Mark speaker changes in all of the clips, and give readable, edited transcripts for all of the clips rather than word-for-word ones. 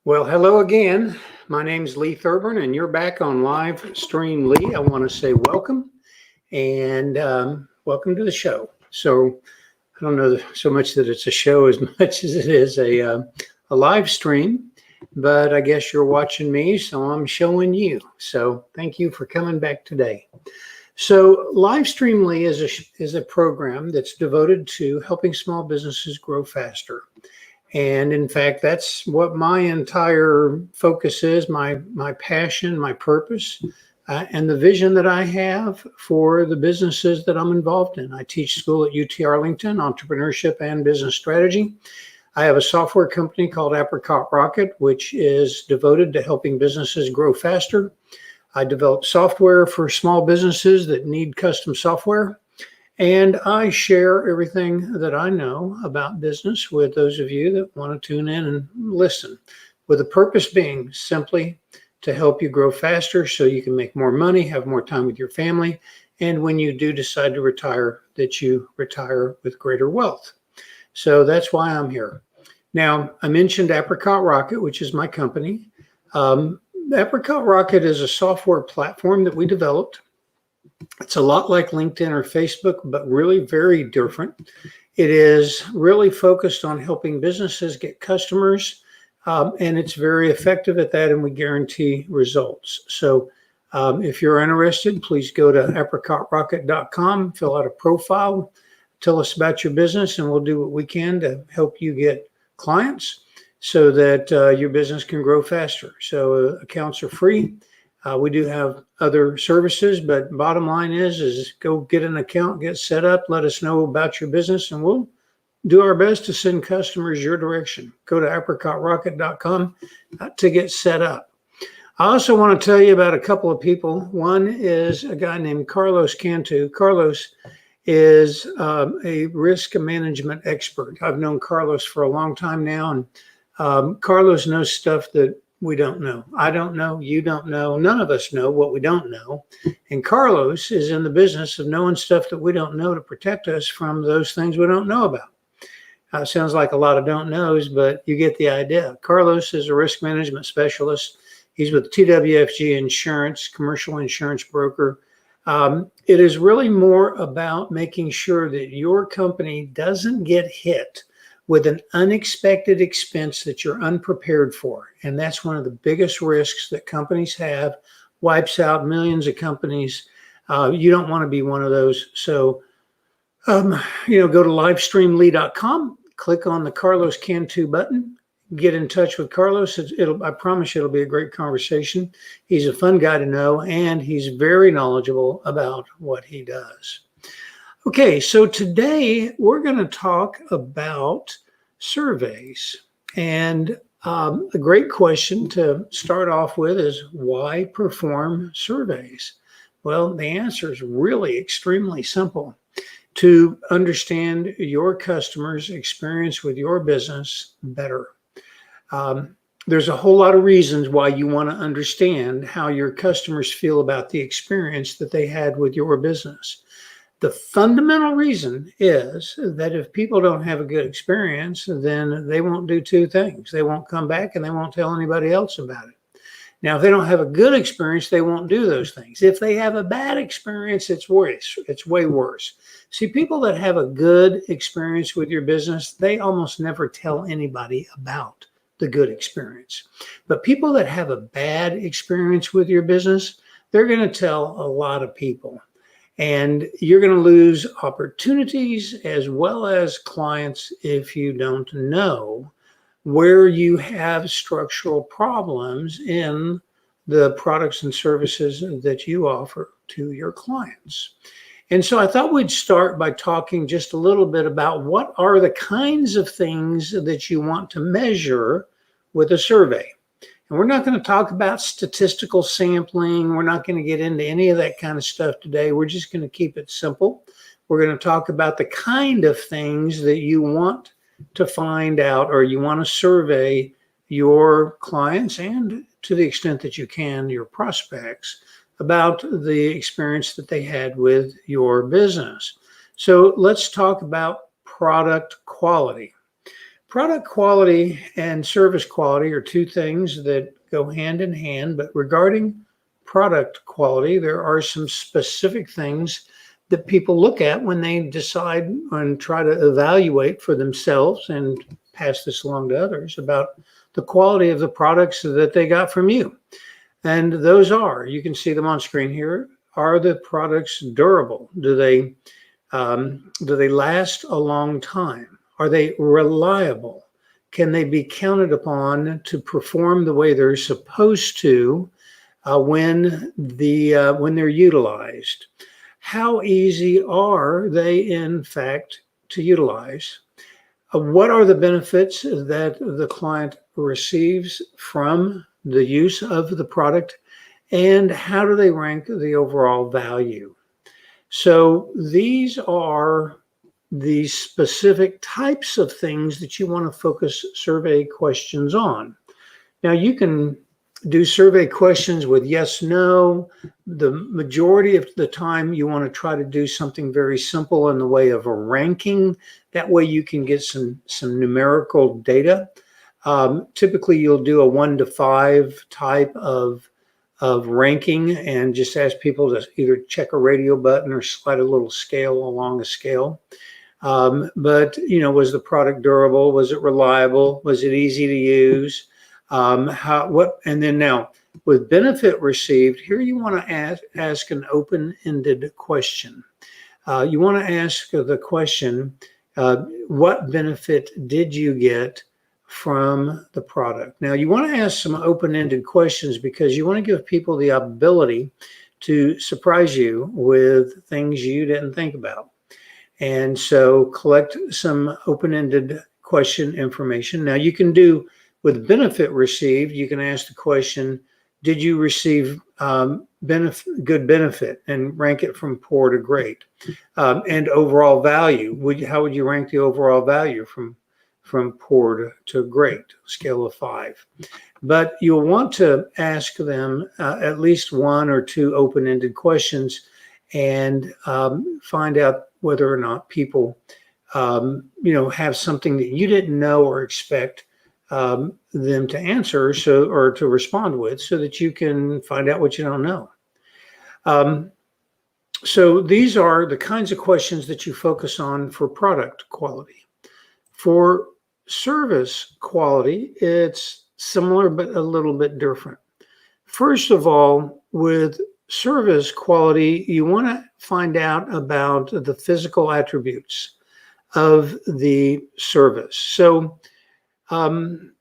Speaker 1: Well, hello again. My name's Lee Thurburn, and you're back on Live Stream Lee. I want to say welcome and welcome to the show. So, I don't know so much that it's a show as much as it is a live stream, but I guess you're watching me, so I'm showing you. So, thank you for coming back today. So, Live Stream Lee is a program that's devoted to helping small businesses grow faster. And in fact, that's what my entire focus is, my passion, my purpose, and the vision that I have for the businesses that I'm involved in. I teach school at UT Arlington, entrepreneurship and business strategy. I have a software company called Apricot Rocket, which is devoted to helping businesses grow faster. I develop software for small businesses that need custom software. And I share everything that I know about business with those of you that want to tune in and listen, with the purpose being simply to help you grow faster so you can make more money, have more time with your family, and when you do decide to retire, that you retire with greater wealth. So that's why I'm here. Now, I mentioned Apricot Rocket, which is my company. Apricot Rocket is a software platform that we developed. It's a lot like LinkedIn or Facebook, but really very different. It is really focused on helping businesses get customers, and it's very effective at that, and we guarantee results. So if you're interested, please go to apricotrocket.com, fill out a profile, tell us about your business, and we'll do what we can to help you get clients so that your business can grow faster. So accounts are free. We do have other services, but bottom line is go get an account, get set up, let us know about your business, and we'll do our best to send customers your direction. Go to apricotrocket.com to get set up. I also want to tell you about a couple of people. One is a guy named Carlos Cantu. Carlos is a risk management expert. I've known Carlos for a long time now, and Carlos knows stuff that we don't know. I don't know. You don't know. None of us know what we don't know. And Carlos is in the business of knowing stuff that we don't know to protect us from those things we don't know about. Sounds like a lot of don't knows, but you get the idea. Carlos is a risk management specialist. He's with TWFG Insurance, commercial insurance broker. It is really more about making sure that your company doesn't get hit with an unexpected expense that you're unprepared for. And that's one of the biggest risks that companies have, wipes out millions of companies. You don't want to be one of those. So, go to livestreamlee.com, click on the Carlos Cantu button, get in touch with Carlos. I promise you it'll be a great conversation. He's a fun guy to know, and he's very knowledgeable about what he does. Okay, so today we're going to talk about surveys. And a great question to start off with is, why perform surveys? Well, the answer is really extremely simple. To understand your customers' experience with your business better. There's a whole lot of reasons why you want to understand how your customers feel about the experience that they had with your business. The fundamental reason is that if people don't have a good experience, then they won't do two things. They won't come back and they won't tell anybody else about it. Now, if they don't have a good experience, they won't do those things. If they have a bad experience, it's worse. It's way worse. See, people that have a good experience with your business, they almost never tell anybody about the good experience. But people that have a bad experience with your business, they're going to tell a lot of people. And you're going to lose opportunities as well as clients if you don't know where you have structural problems in the products and services that you offer to your clients. And so I thought we'd start by talking just a little bit about what are the kinds of things that you want to measure with a survey. And we're not going to talk about statistical sampling. We're not going to get into any of that kind of stuff today. We're just going to keep it simple. We're going to talk about the kind of things that you want to find out, or you want to survey your clients, and to the extent that you can, your prospects, about the experience that they had with your business. So let's talk about product quality. Product quality and service quality are two things that go hand in hand, but regarding product quality, there are some specific things that people look at when they decide and try to evaluate for themselves and pass this along to others about the quality of the products that they got from you. And those are, you can see them on screen here. Are the products durable? Do they last a long time? Are they reliable? Can they be counted upon to perform the way they're supposed to when they're utilized? How easy are they, in fact, to utilize? What are the benefits that the client receives from the use of the product? And how do they rank the overall value? So these are the specific types of things that you want to focus survey questions on. Now, you can do survey questions with yes, no. The majority of the time, you want to try to do something very simple in the way of a ranking. That way you can get some numerical data. Typically, you'll do a 1 to 5 type of ranking and just ask people to either check a radio button or slide a little scale along a scale. But, was the product durable? Was it reliable? Was it easy to use? And then now with benefit received, here you want to ask an open-ended question. You want to ask the question, what benefit did you get from the product? Now, you want to ask some open-ended questions because you want to give people the ability to surprise you with things you didn't think about. And so collect some open-ended question information. Now, you can do with benefit received, you can ask the question, did you receive good benefit, and rank it from poor to great? And overall value, how would you rank the overall value from poor to great, scale of 5? But you'll want to ask them at least 1 or 2 open-ended questions and find out whether or not people have something that you didn't know or expect them to answer or to respond with, so that you can find out what you don't know. So these are the kinds of questions that you focus on for product quality. For service quality, it's similar but a little bit different. First of all, with service quality, you want to find out about the physical attributes of the service. So, and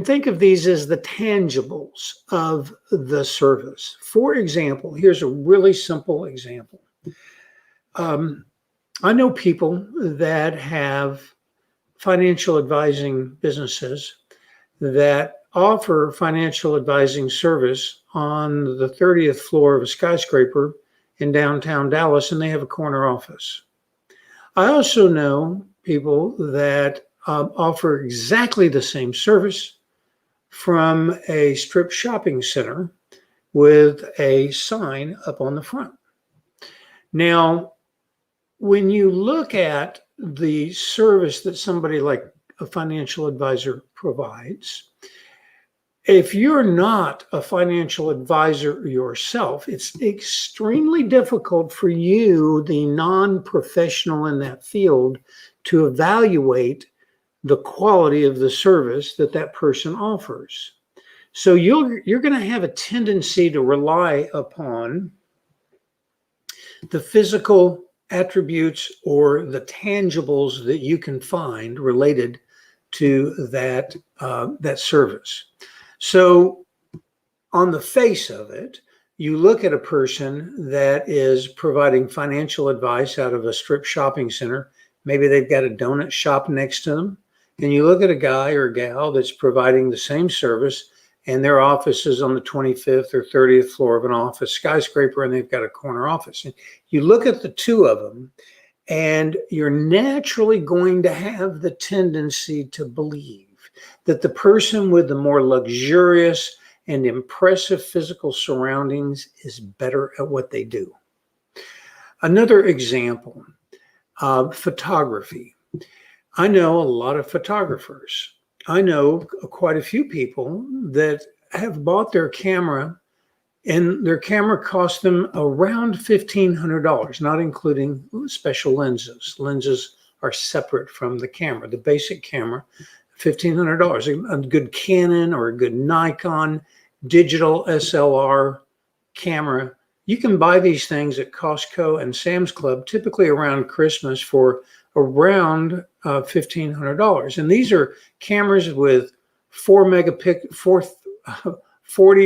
Speaker 1: think of these as the tangibles of the service. For example, here's a really simple example. I know people that have financial advising businesses that offer financial advising service on the 30th floor of a skyscraper in downtown Dallas, and they have a corner office. I also know people that offer exactly the same service from a strip shopping center with a sign up on the front. Now, when you look at the service that somebody like a financial advisor provides, if you're not a financial advisor yourself, it's extremely difficult for you, the non-professional in that field, to evaluate the quality of the service that person offers. So you're going to have a tendency to rely upon the physical attributes or the tangibles that you can find related to that service. So on the face of it, you look at a person that is providing financial advice out of a strip shopping center. Maybe they've got a donut shop next to them. And you look at a guy or gal that's providing the same service, and their office is on the 25th or 30th floor of an office skyscraper, and they've got a corner office. And you look at the two of them, and you're naturally going to have the tendency to believe that the person with the more luxurious and impressive physical surroundings is better at what they do. Another example, photography. I know a lot of photographers. I know quite a few people that have bought their camera, and their camera cost them around $1,500, not including special lenses. Lenses are separate from the camera. The basic camera, $1,500. A good Canon or a good Nikon digital SLR camera. You can buy these things at Costco and Sam's Club, typically around Christmas, for around $1,500. And these are cameras with 40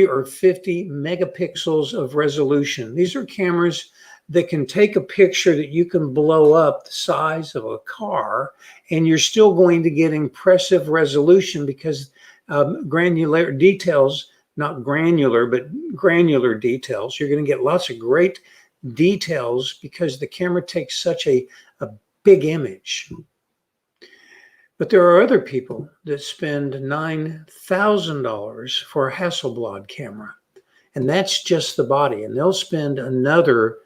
Speaker 1: or 50 megapixels of resolution. These are cameras that can take a picture that you can blow up the size of a car, and you're still going to get impressive resolution because granular details, not granular, but granular details. You're going to get lots of great details because the camera takes such a big image. But there are other people that spend $9,000 for a Hasselblad camera, and that's just the body. And they'll spend another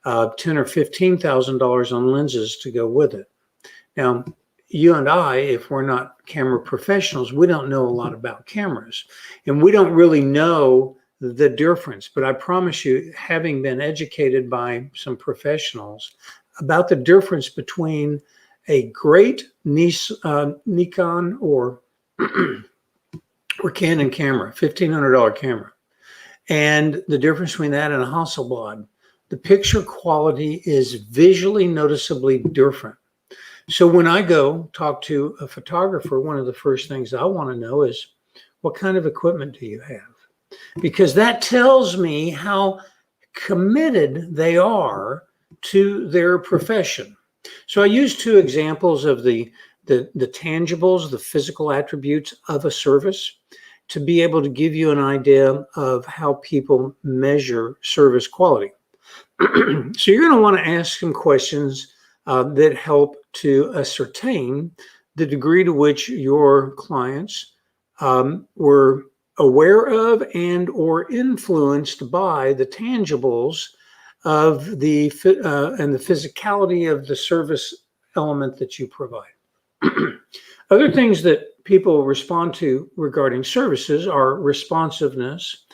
Speaker 1: $10,000 or $15,000 on lenses to go with it. Now, you and I, if we're not camera professionals, we don't know a lot about cameras, and we don't really know the difference. But I promise you, having been educated by some professionals about the difference between a great Nikon or Canon camera, $1,500 camera, and the difference between that and a Hasselblad, the picture quality is visually noticeably different. So when I go talk to a photographer, one of the first things I want to know is, what kind of equipment do you have? Because that tells me how committed they are to their profession. So I use two examples of the tangibles, the physical attributes of a service, to be able to give you an idea of how people measure service quality. So you're going to want to ask some questions that help to ascertain the degree to which your clients were aware of and or influenced by the tangibles of and the physicality of the service element that you provide. Other things that people respond to regarding services are responsiveness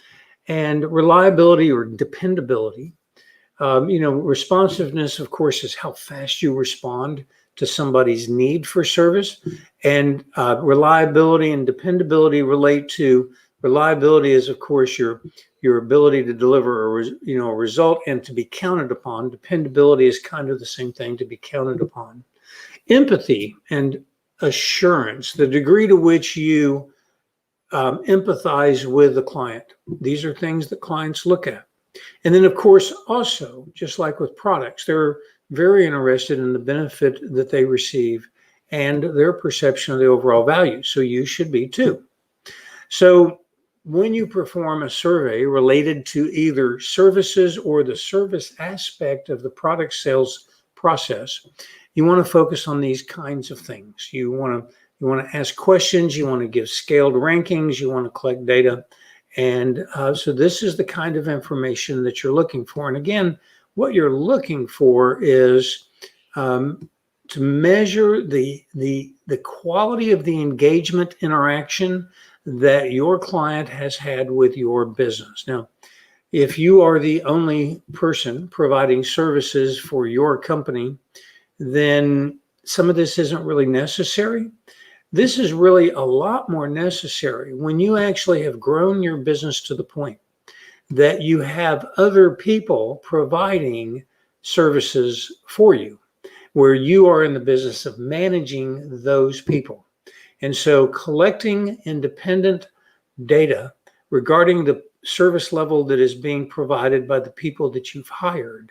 Speaker 1: and reliability or dependability. Responsiveness, of course, is how fast you respond to somebody's need for service, and reliability and dependability relate to reliability is, of course, your ability to deliver a result and to be counted upon. Dependability is kind of the same thing, to be counted upon. Empathy and assurance, the degree to which you empathize with the client. These are things that clients look at. And then, of course, also, just like with products, they're very interested in the benefit that they receive and their perception of the overall value. So you should be too. So when you perform a survey related to either services or the service aspect of the product sales process, you want to focus on these kinds of things. You want to ask questions, you want to give scaled rankings, you want to collect data. And so this is the kind of information that you're looking for. And again, what you're looking for is to measure the quality of the engagement interaction that your client has had with your business. Now, if you are the only person providing services for your company, then some of this isn't really necessary. This is really a lot more necessary when you actually have grown your business to the point that you have other people providing services for you, where you are in the business of managing those people. And so collecting independent data regarding the service level that is being provided by the people that you've hired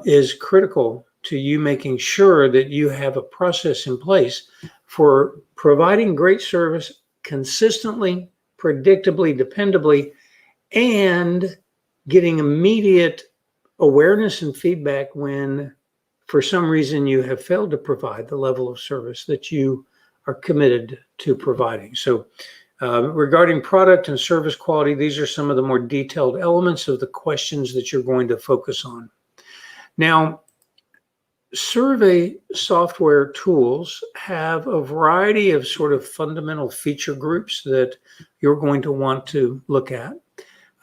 Speaker 1: is critical to you making sure that you have a process in place for providing great service consistently, predictably, dependably, and getting immediate awareness and feedback when, for some reason, you have failed to provide the level of service that you are committed to providing. So regarding product and service quality, these are some of the more detailed elements of the questions that you're going to focus on. Now, survey software tools have a variety of sort of fundamental feature groups that you're going to want to look at.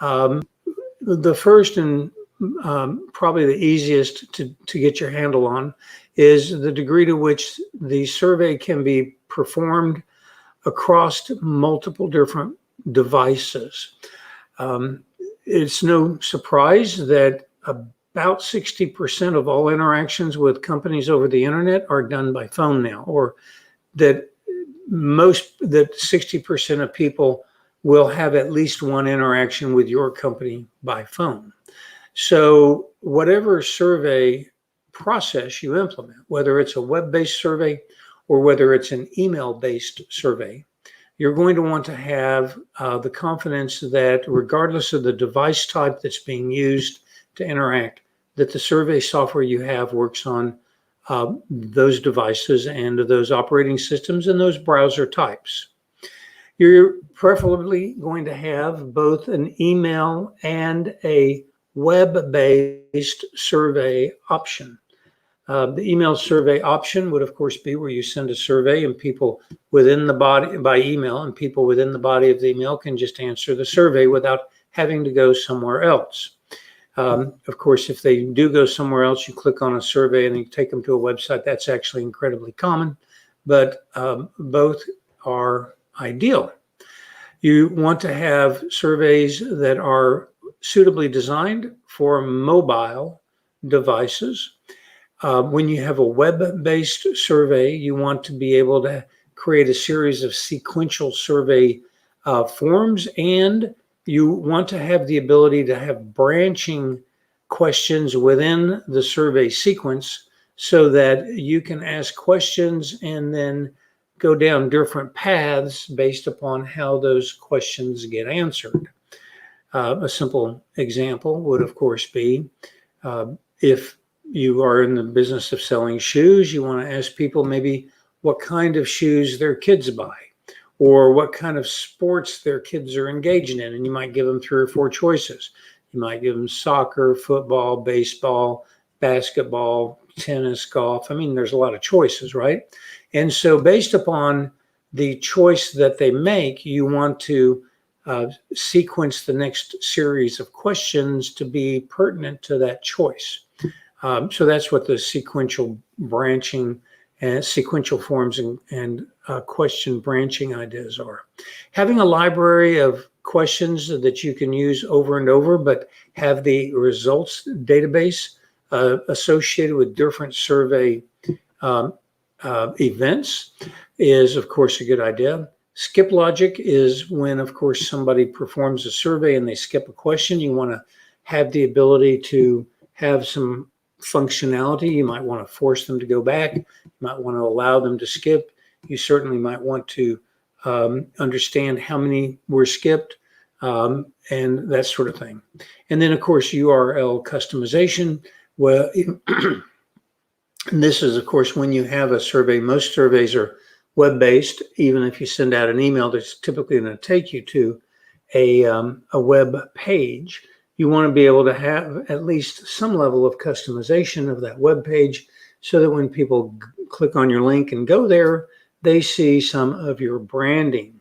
Speaker 1: The first and probably the easiest to get your handle on is the degree to which the survey can be performed across multiple different devices. It's no surprise that about 60% of all interactions with companies over the internet are done by phone now, or that 60% of people will have at least one interaction with your company by phone. So whatever survey process you implement, whether it's a web-based survey or whether it's an email-based survey, you're going to want to have the confidence that regardless of the device type that's being used to interact, that the survey software you have works on those devices and those operating systems and those browser types. You're preferably going to have both an email and a web-based survey option. The email survey option would, of course, be where you send a survey and people within the body by email, and people within the body of the email can just answer the survey without having to go somewhere else. Of course, if they do go somewhere else, you click on a survey and you take them to a website. That's actually incredibly common, but both are ideal. You want to have surveys that are suitably designed for mobile devices. When you have a web-based survey, you want to be able to create a series of sequential survey forms, and you want to have the ability to have branching questions within the survey sequence so that you can ask questions and then go down different paths based upon how those questions get answered. A simple example would, of course, be if you are in the business of selling shoes, you want to ask people maybe what kind of shoes their kids buy or what kind of sports their kids are engaging in. And you might give them 3 or 4 choices. You might give them soccer, football, baseball, basketball, tennis, golf. I mean, there's a lot of choices, right? And so based upon the choice that they make, you want to sequence the next series of questions to be pertinent to that choice. So that's what the sequential branching and sequential forms and question branching ideas are. Having a library of questions that you can use over and over, but have the results database associated with different survey events is, of course, a good idea. Skip logic is when, of course, somebody performs a survey and they skip a question. You want to have the ability to have some functionality. You might want to force them to go back. You might want to allow them to skip. You certainly might want to understand how many were skipped and that sort of thing. And then, of course, URL customization. Well, and this is, of course, when you have a survey. Most surveys are web-based. Even if you send out an email, that's typically going to take you to a web page. You want to be able to have at least some level of customization of that web page so that when people click on your link and go there, they see some of your branding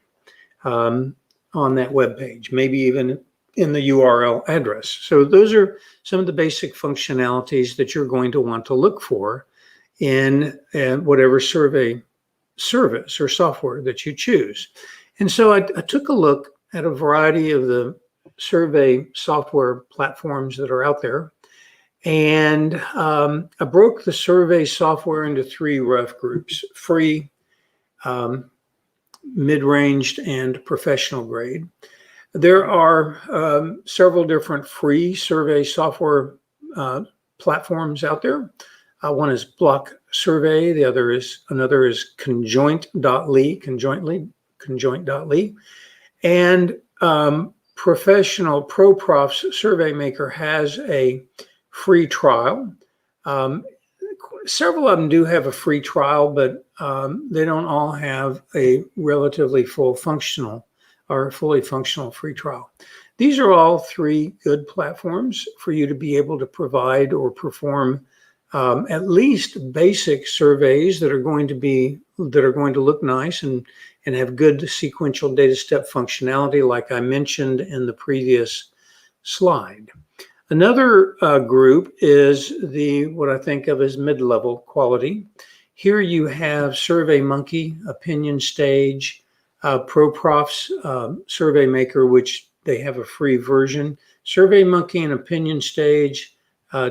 Speaker 1: on that web page, maybe even in the URL address. So those are some of the basic functionalities that you're going to want to look for in whatever survey service or software that you choose. And so I took a look at a variety of the survey software platforms that are out there. And I broke the survey software into 3 rough groups: free, mid-ranged, and professional grade. There are several different free survey software platforms out there. One is Block Survey. Another is conjoint.ly, and Professional ProProf's Survey Maker has a free trial. Several of them do have a free trial, but they don't all have a relatively fully functional free trial. These are all 3 good platforms for you to be able to provide or perform at least basic surveys that are going to look nice and have good sequential data step functionality, like I mentioned in the previous slide. Another group is what I think of as mid-level quality. Here you have SurveyMonkey, Opinion Stage, ProProf's Survey Maker, which they have a free version. SurveyMonkey and Opinion Stage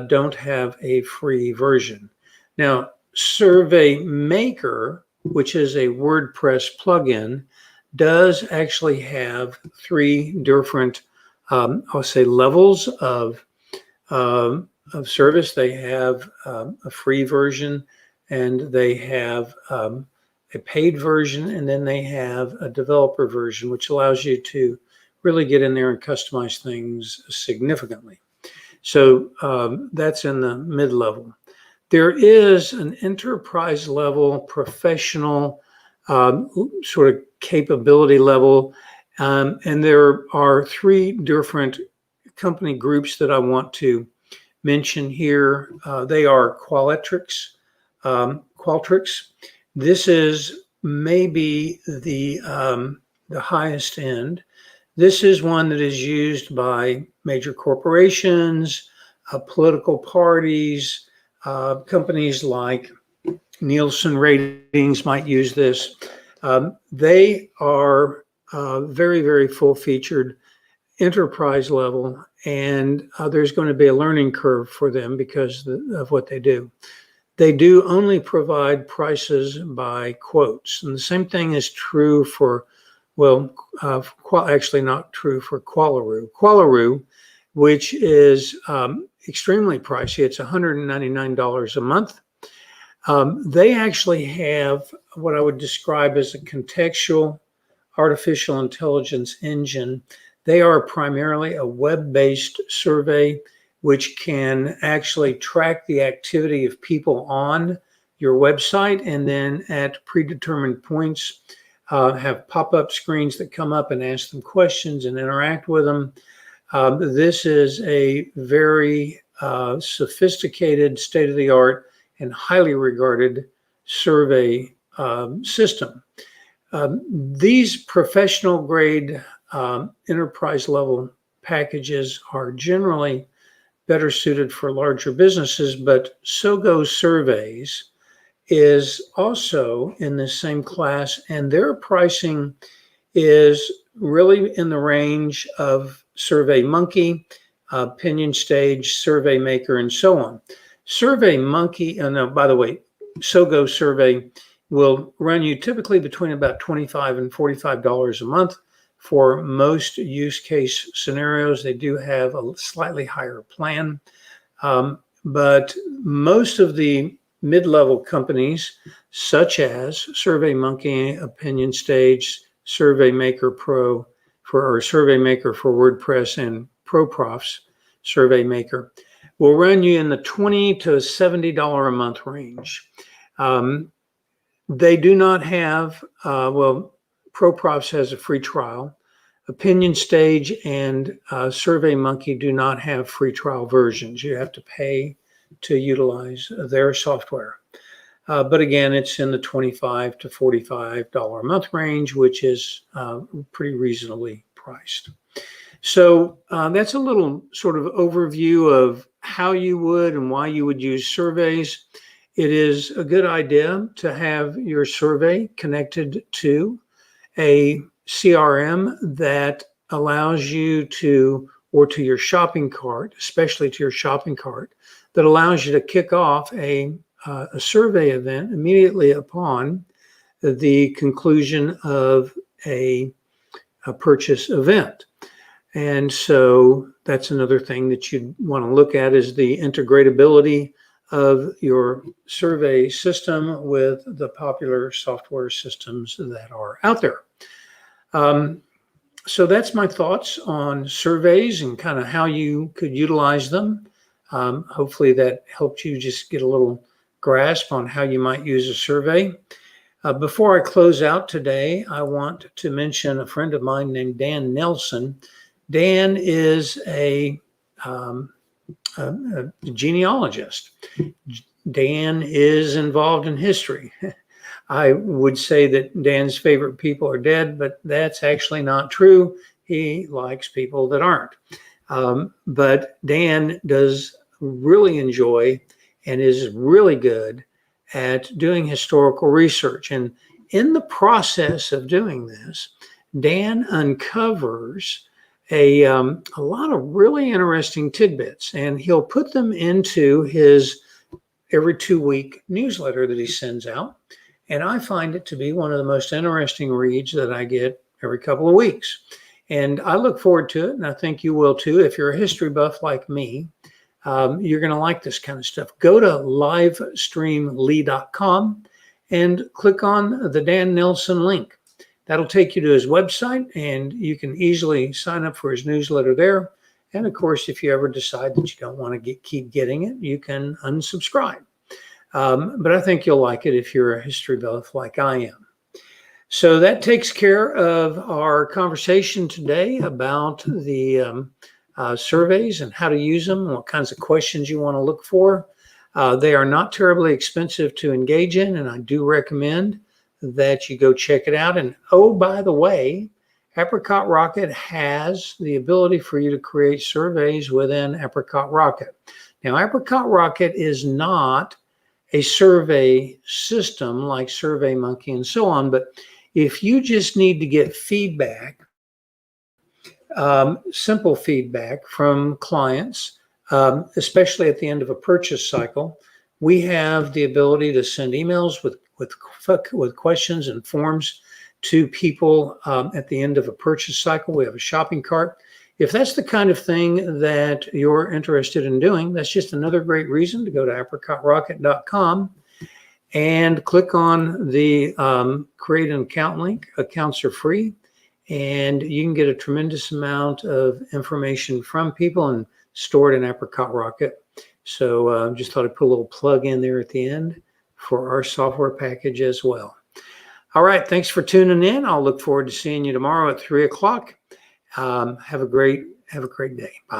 Speaker 1: don't have a free version. Now, Survey Maker, which is a WordPress plugin, does actually have 3 different, I'll say, levels of service. They have a free version, and they have a paid version, and then they have a developer version, which allows you to really get in there and customize things significantly. So that's in the mid-level. There is an enterprise level, professional sort of capability level, and there are 3 different company groups that I want to mention here. They are Qualtrics. This is maybe the highest end. This is one that is used by major corporations, political parties, companies like Nielsen Ratings might use this. They are very, very full-featured, enterprise level, and there's going to be a learning curve for them because of what they do. They do only provide prices by quotes, and the same thing is true for, well, actually not true for Qualaroo. Qualaroo, which is extremely pricey, it's $199 a month. They actually have what I would describe as a contextual artificial intelligence engine. They are primarily a web-based survey which can actually track the activity of people on your website, and then at predetermined points have pop-up screens that come up and ask them questions and interact with them. This is a very sophisticated, state-of-the-art, and highly regarded survey system. These professional grade enterprise level packages are generally better suited for larger businesses, but SoGo Surveys is also in the same class, and their pricing is really in the range of SurveyMonkey, Opinion Stage, Survey Maker, and so on. SurveyMonkey, no, by the way, SoGo Survey will run you typically between about $25 and $45 a month. For most use case scenarios, they do have a slightly higher plan. But most of the mid-level companies, such as SurveyMonkey, Opinion Stage, Survey Maker Pro, or Survey Maker for WordPress, and ProProf's Survey Maker, will run you in the $20 to $70 a month range. They do not have, well, ProProfs has a free trial. Opinion Stage and SurveyMonkey do not have free trial versions. You have to pay to utilize their software. But again, it's in the $25 to $45 a month range, which is pretty reasonably priced. So that's a little sort of overview of how you would and why you would use surveys. It is a good idea to have your survey connected to a CRM that allows you to, or to your shopping cart, especially to your shopping cart, that allows you to kick off a survey event immediately upon the conclusion of a purchase event. And so that's another thing that you'd want to look at, is the integratability of your survey system with the popular software systems that are out there. So that's my thoughts on surveys and kind of how you could utilize them. Hopefully that helped you just get a little grasp on how you might use a survey. Before I close out today, I want to mention a friend of mine named Dan Nelson. Dan is a genealogist. Dan is involved in history. I would say that Dan's favorite people are dead, but that's actually not true. He likes people that aren't. But Dan does really enjoy and is really good at doing historical research. And in the process of doing this, Dan uncovers a lot of really interesting tidbits, and he'll put them into his every 2-week newsletter that he sends out. And I find it to be one of the most interesting reads that I get every couple of weeks. And I look forward to it, and I think you will too. If you're a history buff like me, you're going to like this kind of stuff. Go to livestreamlee.com and click on the Dan Nelson link. That'll take you to his website, and you can easily sign up for his newsletter there. And of course, if you ever decide that you don't want to keep getting it, you can unsubscribe. But I think you'll like it if you're a history buff like I am. So that takes care of our conversation today about the surveys and how to use them, and what kinds of questions you want to look for. They are not terribly expensive to engage in, and I do recommend that you go check it out. And oh, by the way, Apricot Rocket has the ability for you to create surveys within Apricot Rocket. Now, Apricot Rocket is not a survey system like SurveyMonkey and so on, but if you just need to get feedback, simple feedback from clients, especially at the end of a purchase cycle, we have the ability to send emails with questions and forms to people at the end of a purchase cycle. We have a shopping cart. If that's the kind of thing that you're interested in doing, that's just another great reason to go to apricotrocket.com and click on the create an account link. Accounts are free, and you can get a tremendous amount of information from people and store it in Apricot Rocket. So just thought I'd put a little plug in there at the end for our software package as well. All right, thanks for tuning in. I'll look forward to seeing you tomorrow at 3 o'clock. Have a great day. Bye.